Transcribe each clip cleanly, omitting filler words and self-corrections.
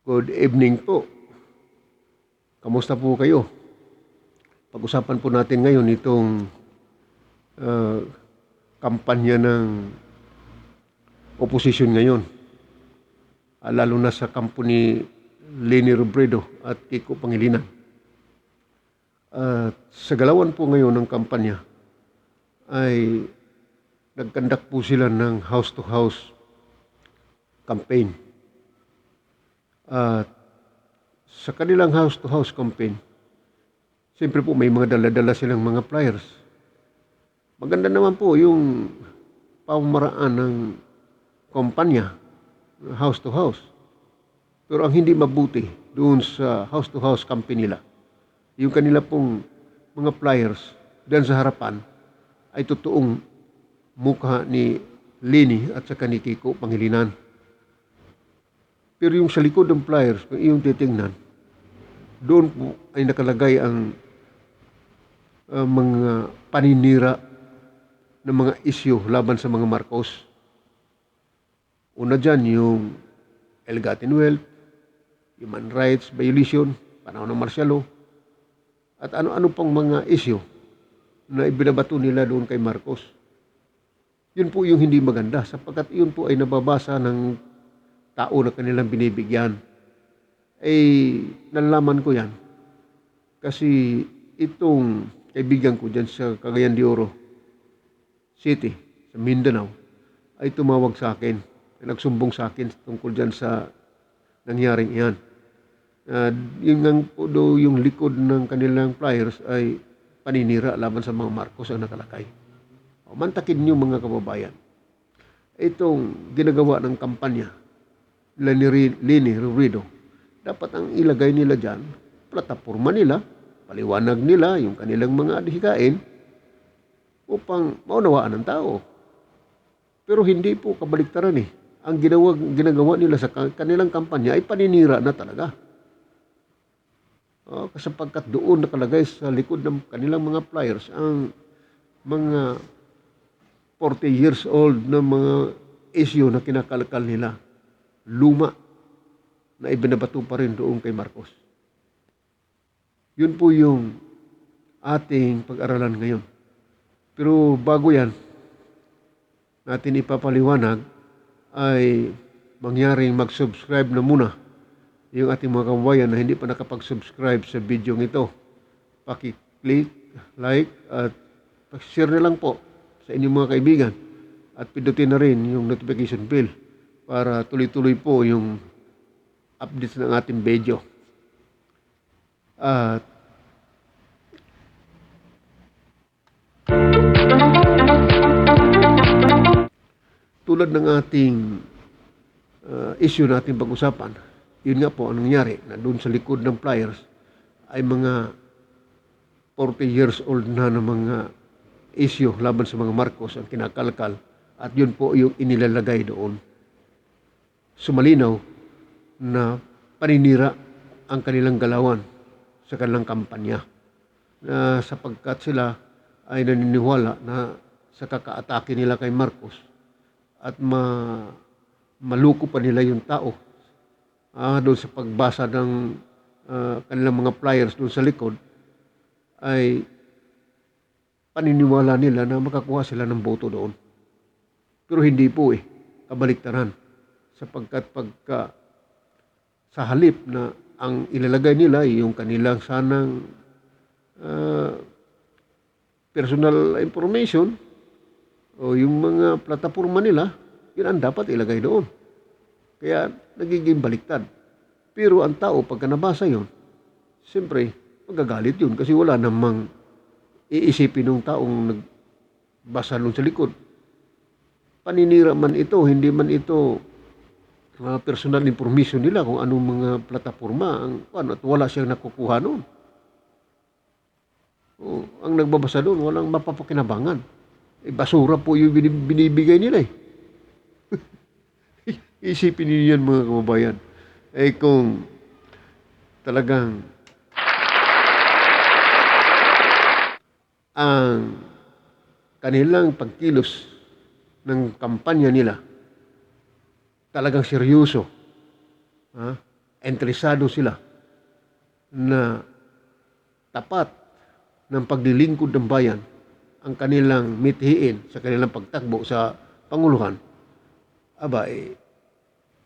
Good evening po. Kamusta po kayo? Pag-usapan po natin ngayon itong ah, kampanya ng oposisyon ngayon. Lalo na sa kampo ni Leni Robredo at Kiko Pangilinan. Sa galawan po ngayon ng kampanya ay nagkandak po sila ng house-to-house campaign. At sa kanilang house-to-house campaign, siyempre po may mga dala-dala silang mga flyers. Maganda naman po yung pamamaraan ng kumpanya, house to house. Pero ang hindi mabuti doon sa house to house campaign nila, yung kanila pong mga flyers diyan sa harapan ay totoong mukha ni Leni at saka ni Kiko Pangilinan. Pero yung sa likod ng flyers, kung iyong titingnan, doon po ay nakalagay ang mga paninira ng mga isyu laban sa mga Marcos. Una dyan yung ill-gotten wealth, human rights violation, panahon ng martial law, at ano-ano pang mga isyu na ibinabato nila doon kay Marcos. Yun po yung hindi maganda sapagkat yun po ay nababasa ng tao na kanilang binibigyan. Nalaman ko yan kasi itong kaibigan ko dyan sa Cagayan de Oro City, sa Mindanao, ay tumawag sa akin, nagsumbong sa akin tungkol dyan sa nangyaring iyan. Yung po do yung likod ng kanilang flyers ay paninira laban sa mga Marcos ang nakalakay. Mantakin niyo mga kababayan. Itong ginagawa ng kampanya Leni Robredo, dapat ang ilagay nila dyan, plataporma nila, paliwanag nila yung kanilang mga adhikain upang maunawaan ng tao. Pero hindi po kabaliktaran eh. Ang ginagawa nila sa kanilang kampanya ay paninira na talaga. Sapagkat doon nakalagay sa likod ng kanilang mga flyers ang mga 40 years old na mga issue na kinakalkal nila. Luma na ibinabato pa rin doon kay Marcos. Yun po yung ating pag-aralan ngayon. Pero bago yan, natin ipapaliwanag ay mangyaring mag-subscribe na muna yung ating mga kababayan na hindi pa nakapag-subscribe sa video ito. Paki-click, like, at share na lang po sa inyong mga kaibigan. At pindutin na rin yung notification bell para tuloy-tuloy po yung updates ng ating video. At tulad ng ating issue na ating pag-usapan, yun nga po ang nangyari na doon sa likod ng flyers ay mga 40 years old na ng mga issue laban sa mga Marcos ang kinakalkal at yun po yung inilalagay doon. Sumalinaw na paninira ang kanilang galawan sa kanilang kampanya na sapagkat sila ay naniniwala na sa kakaatake nila kay Marcos at maluko pa nila yung tao doon sa pagbasa ng kanilang mga flyers doon sa likod ay paniniwala nila na makakuha sila ng boto doon. Pero hindi po kabaliktaran sapagkat pagka sa halip na ang ilalagay nila ay yung kanilang sanang personal information o yung mga plataforma nila, yun ang dapat ilagay doon. Kaya nagiging baliktad. Pero ang tao, pagka nabasa yun, siyempre, magagalit yun kasi wala namang iisipin ng taong nagbasa nun sa likod. Paninira man ito, hindi man ito personal information nila kung anong mga plataforma at wala siyang nakukuha noon. Ang nagbabasa doon, walang mapapakinabangan. Basura po yung binibigay nila Isipin niyo yan mga kababayan. Kung talagang ang kanilang pagkilos ng kampanya nila talagang seryoso, interesado sila na tapat ng paglilingkod ng bayan ang kanilang mithiin sa kanilang pagtakbo sa Panguluhan,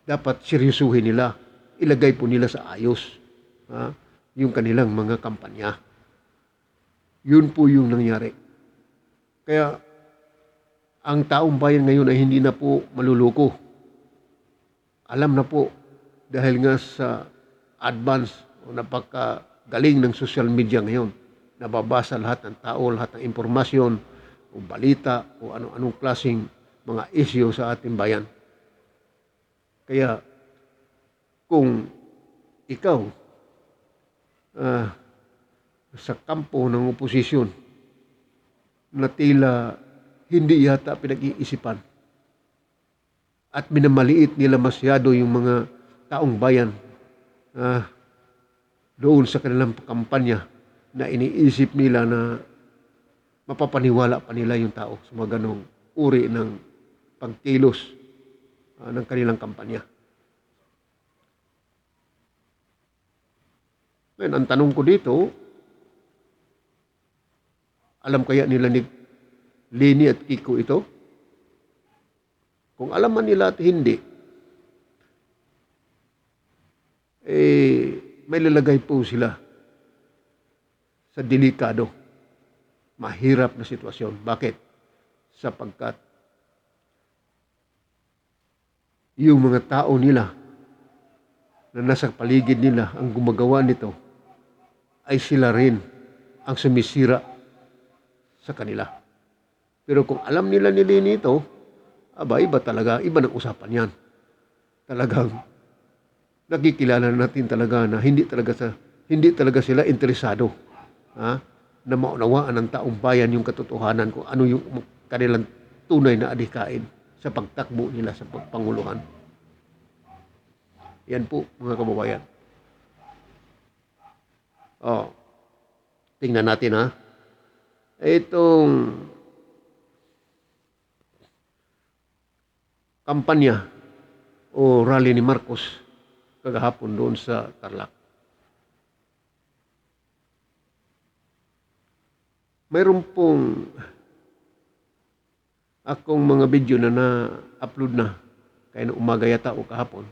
dapat seryosuhin nila, ilagay po nila sa ayos yung kanilang mga kampanya. Yun po yung nangyari. Kaya ang taong bayan ngayon ay hindi na po maluluko. Alam na po dahil nga sa advance o napakagaling ng social media ngayon. Nababasa lahat ng tao, lahat ng impormasyon o balita o ano-anong klaseng mga issue sa ating bayan. Kaya kung ikaw sa kampo ng oposisyon na tila hindi yata pinag-iisipan at minamaliit nila masyado yung mga taong bayan doon sa kanilang kampanya na iniisip nila na mapapaniwala pa nila yung tao sa mga ganong uri ng pagkilos ng kanilang kampanya. Ngayon, ang tanong ko dito, alam kaya nila ni Leni at Kiko ito? Kung alam man nila at hindi, may lalagay po sila sa delikado, mahirap na sitwasyon. Bakit? Sapagkat yung mga tao nila na nasa paligid nila ang gumagawa nito ay sila rin ang sumisira sa kanila. Pero kung alam nila ni Leni ito, iba talaga, iba ng usapan yan. Talagang nakikilala natin talaga na hindi talaga sila interesado na maunawaan ng taong bayan yung katotohanan kung ano yung kanilang tunay na adhikain sa pagtakbo nila sa panguluhan. Yan po, mga kababayan. Tingnan natin itong kampanya o rally ni Marcos kagahapon doon sa Tarlac. Mayroon pong akong mga video na na-upload na kaya na umaga yata o kahapon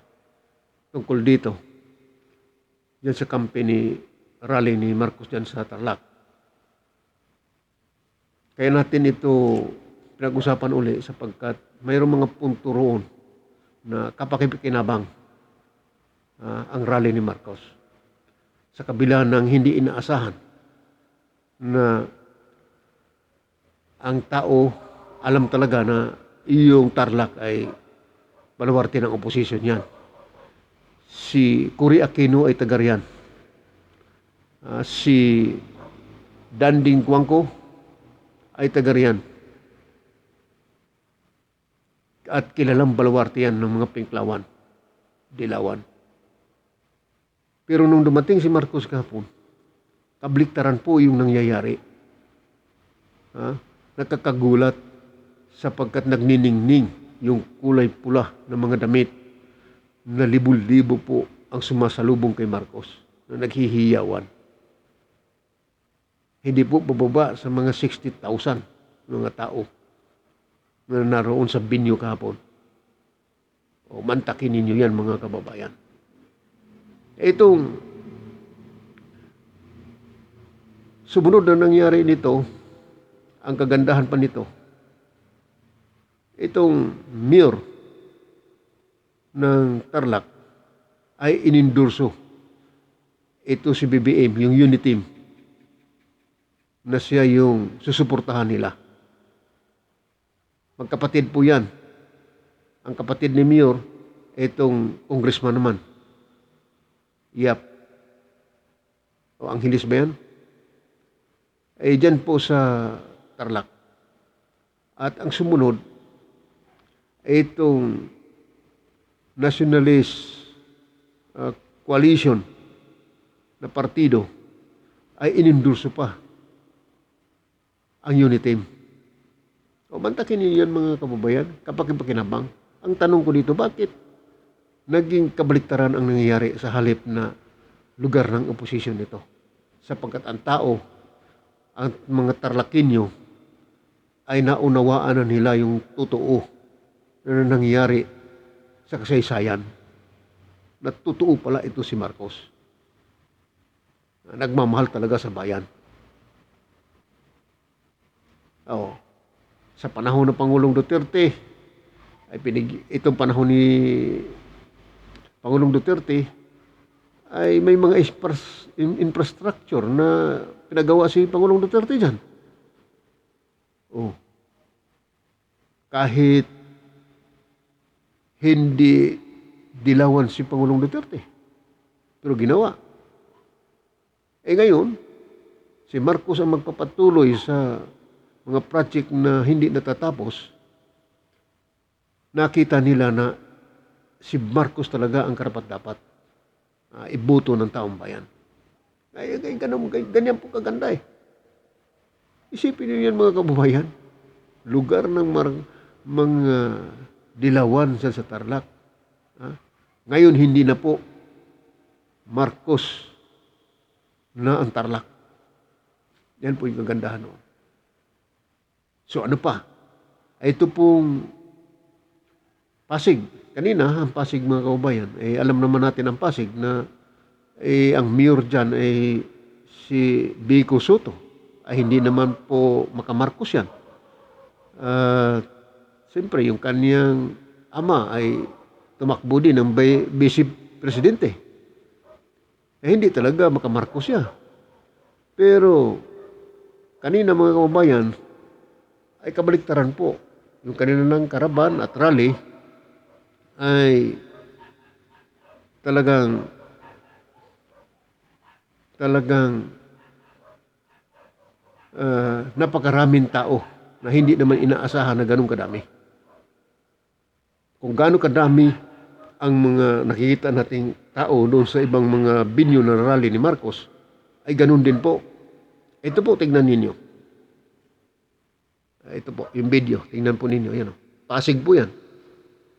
tungkol dito dyan sa company rally ni Marcos dyan sa Tarlac. Kaya natin ito pinag-usapan uli sapagkat mayroong mga punto roon na kapakipakinabang ang rally ni Marcos sa kabila ng hindi inaasahan na ang tao alam talaga na iyong Tarlac ay baluarte ng oposisyon yan. Si Cory Aquino ay taga riyan. Si Danding Cuangco ay taga riyan. At kilalang baluarte yan ng mga Pinklawan, Dilawan. Pero nung dumating si Marcos kahapon, kabliktaran po yung nangyayari. Nakakagulat sapagkat nagniningning yung kulay pula ng mga damit na libo-libo po ang sumasalubong kay Marcos na naghihiyawan. Hindi po bababa sa mga 60,000 mga tao na naroon sa binyo kahapon. Mantakin ninyo yan, mga kababayan. Itong sumunod na nangyari nito, ang kagandahan pa nito, itong mayor ng Tarlac ay inendorso. Ito si BBM, yung unit team, na siya yung susuportahan nila. Magkapatid po yan. Ang kapatid ni mayor, itong congressman naman. Yap. O Angeles ba yan? Dyan po sa Tarlac. At ang sumunod, itong nationalist coalition na partido ay inendorso pa ang unit team. Mantakin niyo yan, mga kababayan, kapag pakinabang. Ang tanong ko dito, bakit naging kabaliktaran ang nangyayari sa halip na lugar ng oposisyon nito. Sapagkat ang tao, ang mga Tarlakenyo, ay naunawaan na nila yung totoo na nangyayari sa kasaysayan. Na totoo pala ito si Marcos. Nagmamahal talaga sa bayan. Oo. Sa panahon ng Pangulong Duterte, ay itong panahon ni Pangulong Duterte, ay may mga infrastructure na pinagawa si Pangulong Duterte dyan. Oh. Kahit hindi dilawan si Pangulong Duterte, pero ginawa. Ngayon, si Marcos ang magpapatuloy sa mga project na hindi natatapos. Nakita nila na si Marcos talaga ang karapat-dapat iboto ng taong bayan. Ganyan po kaganda eh. Isipin niyo yan mga kababayan. Lugar ng mga dilawan sa Tarlac. Ngayon hindi na po Marcos na ang Tarlac. Yan po yung kagandahan noon. So ano pa? Ito pong Pasig. Kanina, ang Pasig mga kababayan, alam naman natin ang Pasig na ang mayor dyan ay si Vico Soto. Ay hindi naman po makamarcos yan. Siyempre, yung kanyang ama ay tumakbo din ng vice presidente. Hindi talaga makamarcos siya. Pero, kanina mga kababayan, ay kabaliktaran po. Yung kanina ng karaban at rally ay talagang napakaraming tao na hindi naman inaasahan na ganun kadami. Kung gaano kadami ang mga nakikita nating tao doon sa ibang mga binyo na rally ni Marcos, ay ganun din po. Ito po, tignan ninyo. Ito po, yung video. Tingnan po ninyo. Ayan, Pasig po yan.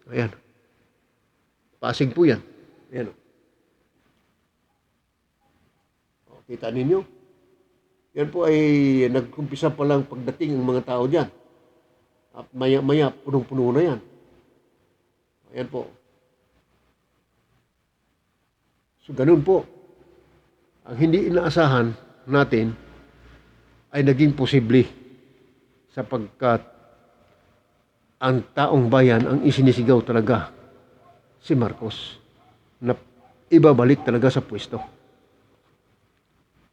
Ayan. Pasig po yan. Ayan. Kita ninyo? Yan po ay nagkumpisa pa lang pagdating ng mga tao dyan. At maya-maya, punong-puno na yan. Ayan po. So, ganun po. Ang hindi inaasahan natin ay naging posible sapagkat ang taong bayan ang isinisigaw talaga si Marcos na ibabalik talaga sa pwesto.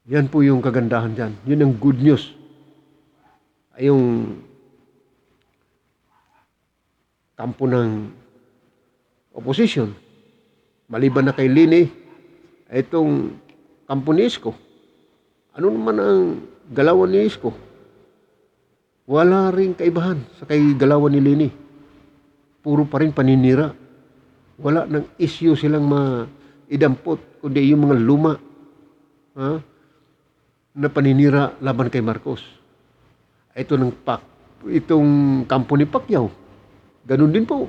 Yan po yung kagandahan dyan. Yun ang good news. Ay yung kampo ng opposition. Maliban na kay Lini, itong kampo ni Isko. Ano naman ang galawan ni Isko? Wala rin kaibahan sa kay galawan ni Lini. Puro pa rin paninira. Wala nang issue silang maidampot, kundi yung mga luma na paninira laban kay Marcos. Itong kampo ni Pacquiao, ganun din po.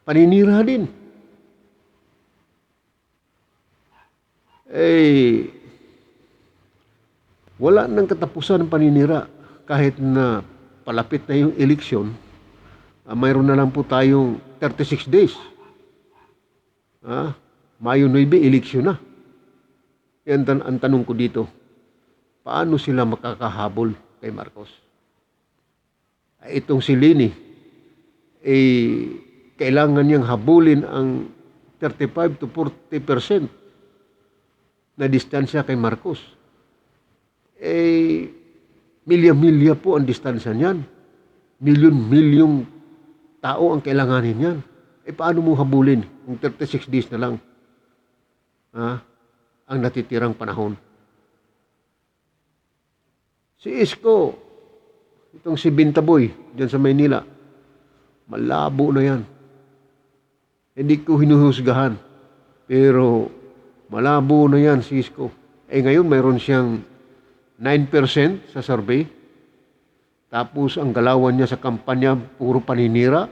Paninira din. Wala nang katapusan ng paninira kahit na palapit na yung eleksyon. Mayroon na lang po tayong 36 days. Mayo 9, eleksyon na. Yan ang tanong ko dito. Paano sila makakahabol kay Marcos? Itong si Lini, kailangan niyang habulin ang 35 to 40% na distansya kay Marcos. Milya-milya po ang distansya niyan. Milyon-milyong tao ang kailanganin niyan. Paano mo habulin kung 36 days na lang ang natitirang panahon? Si Isko, itong si Bintaboy, dyan sa Maynila, malabo na yan. Hindi ko hinuhusgahan, pero malabo na yan si Isko. Ngayon mayroon siyang 9% sa survey. Tapos ang galawan niya sa kampanya, puro paninira.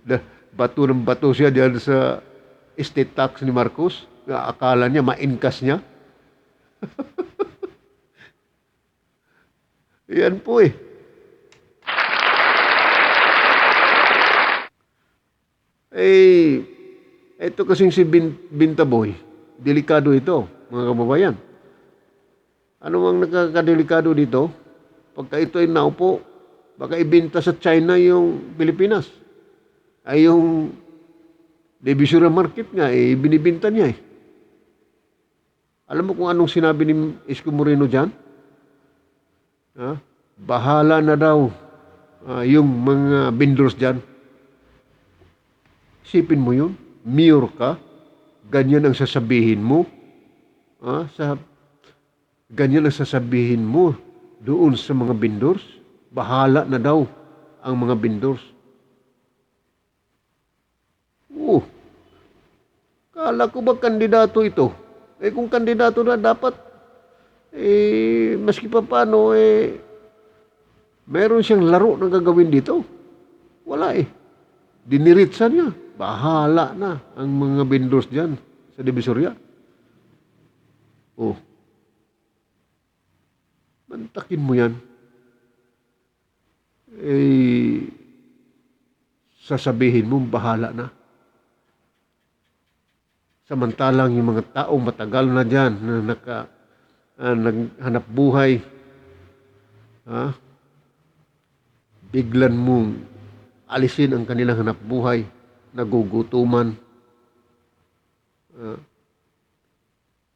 Da- Bato ng bato siya diyan sa estate tax ni Marcos. Akala niya ma-inkas niya. Yan po eh. Eh, ito kasing si Bintaboy, delikado ito, mga kababayan. Ano ang nakakadelikado dito? Pagka ito ay naupo, baka ibenta sa China yung Pilipinas. Ay yung divisional market nga, binibinta niya eh. Alam mo kung anong sinabi ni Isko Moreno dyan? Ha? Bahala na daw yung mga vendors dyan. Isipin mo yun, mayor ka, ganyan ang sasabihin mo. Sa ganyan ang sasabihin mo doon sa mga vendors. Bahala na daw ang mga vendors. Kala ko ba kandidato ito? Kung kandidato na dapat, maski pa paano, meron siyang laro na gagawin dito. Wala eh. Diniritsa niya. Bahala na ang mga vendors dyan sa Divisoria. Mantakin mo yan. Sasabihin mo, bahala na. Samantalang yung mga taong matagal na dyan na naghanap buhay, biglan mong alisin ang kanilang hanap buhay, nagugutuman,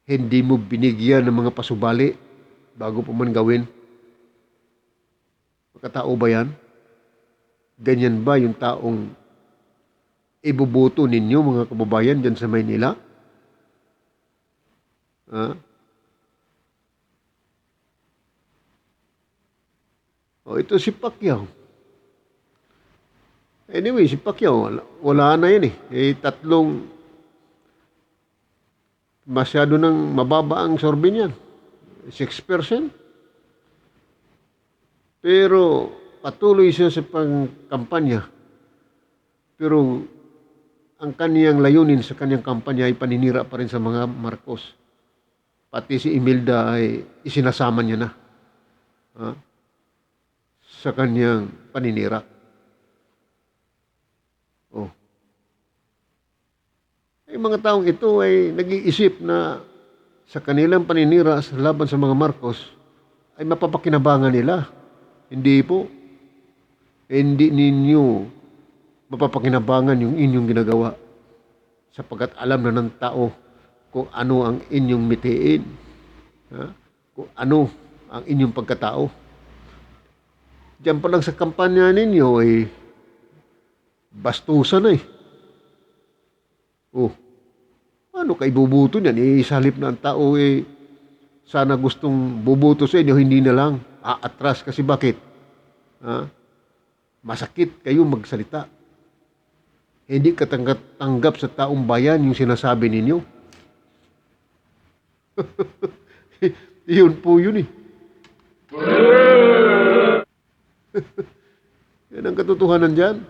hindi mo binigyan ng mga pasubali bago pa man gawin. Makatao ba yan? Ganyan ba yung taong ibubuto ninyo, mga kababayan, dyan sa Maynila? Ito si Pacquiao. Anyway, si Pacquiao, wala na yan eh. Tatlong masyado nang mababa ang sorbe niyan. 6%. Pero patuloy siya sa pangkampanya. Pero ang kaniyang layunin sa kaniyang kampanya ay paninira pa rin sa mga Marcos. Pati si Imelda ay isinasama niya na sa kaniyang paninira. Mga taong ito ay nag-iisip na sa kanilang paninira sa laban sa mga Marcos ay mapapakinabangan nila. Hindi po. Hindi ninyo mapapakinabangan yung inyong ginagawa sapagkat alam na ng tao kung ano ang inyong mitiin, kung ano ang inyong pagkatao. Diyan pa lang sa kampanya ninyo ay bastusan na eh. Ano kay bubuto niyan? Salip na ang tao sana gustong bubuto sa inyo, hindi na lang aatras. Kasi bakit? Masakit kayo magsalita. Hindi katanggap sa taong bayan yung sinasabi ninyo. Yun po yun eh. Yan ang katotohanan dyan.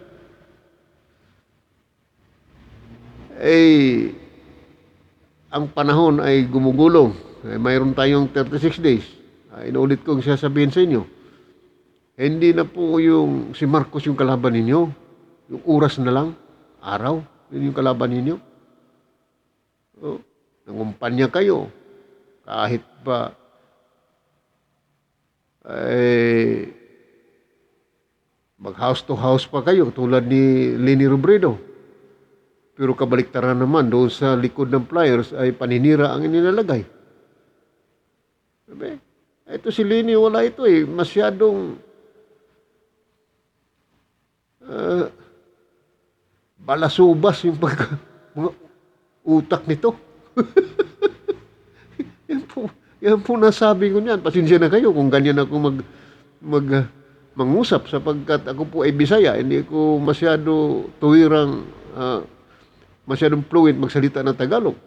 Ang panahon ay gumugulong. Mayroon tayong 36 days. Inulit kong sasabihin sa inyo. Hindi na po yung si Marcos yung kalaban ninyo. Yung oras na lang, araw, yun yung kalaban ninyo. Nangumpanya kayo. Kahit pa mag house to house pa kayo tulad ni Leni Robredo. Pero kabaliktaran naman, doon sa likod ng flyers ay paninira ang inilalagay. Sabi, ito si Leni, wala ito eh. Masyadong balasubas yung mga utak nito. yan po nasabi ko niyan. Pasensya na kayo kung ganyan ako mangusap sapagkat ako po ay Bisaya. Hindi ko masyado tuwirang masyadong fluent magsalita ng Tagalog.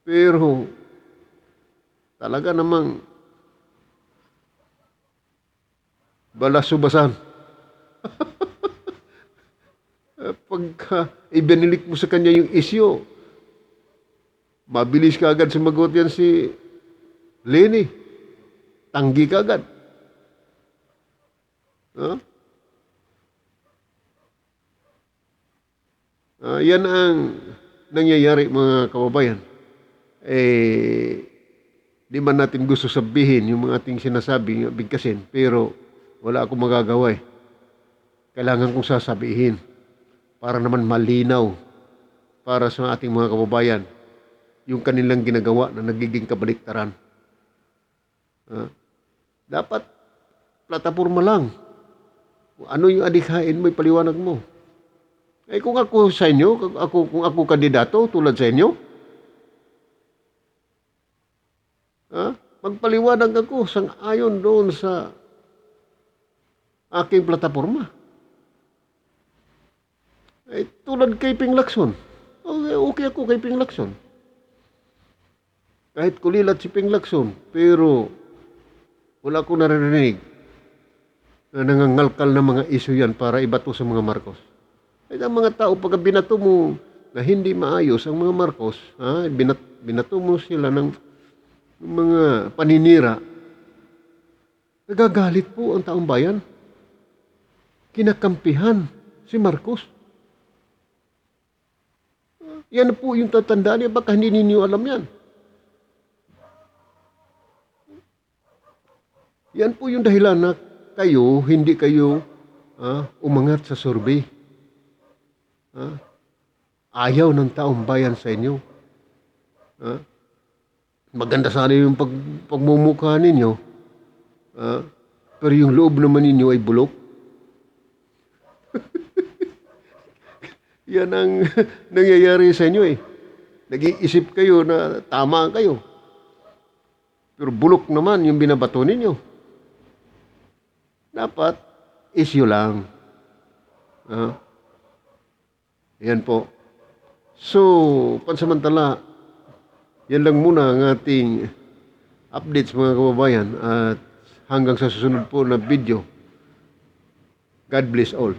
Pero talaga namang balasubasan. Pagka ibinilik mo sa kanya yung isyu, mabilis ka agad sumagot yan si Lenny. Tanggi ka agad. Ha? Yan ang nangyayari mga kababayan. Di man natin gusto sabihin yung mga ating sinasabi, bigkasin, pero wala akong magagawa eh. Kailangan kong sasabihin para naman malinaw para sa ating mga kababayan yung kanilang ginagawa na nagiging kabaliktaran. Dapat plataporma lang. Kung ano yung adikhain mo, ipaliwanag mo. Kung ako sa inyo, kung ako kandidato tulad sa inyo, magpaliwanag ako sang-ayon doon sa aking plataporma. Tulad kay Ping Lacson. Okay ako kay Ping Lacson. Kahit kulilat si Ping Lacson, pero wala akong narinig na nangangalkal na mga isyu yan para ibato sa mga Marcos. Ang mga tao, pagka binato mo na hindi maayos ang mga Marcos, binato mo sila ng mga paninira, nagagalit po ang taong bayan. Kinakampihan si Marcos. Yan po yung tatandaan niya, baka hindi ninyo alam yan. Yan po yung dahilan na hindi kayo umangat sa survey. Ayaw ng taong bayan sa inyo. Maganda sana yung pagmumukha ninyo, pero yung loob naman ninyo ay bulok. Yan ang nangyayari sa inyo eh. Nag-iisip kayo na tama kayo, pero bulok naman yung binabato ninyo. Dapat issue lang. Yan po. So, pansamantala, yan lang muna ang ating updates mga kababayan at hanggang sa susunod po na video. God bless all.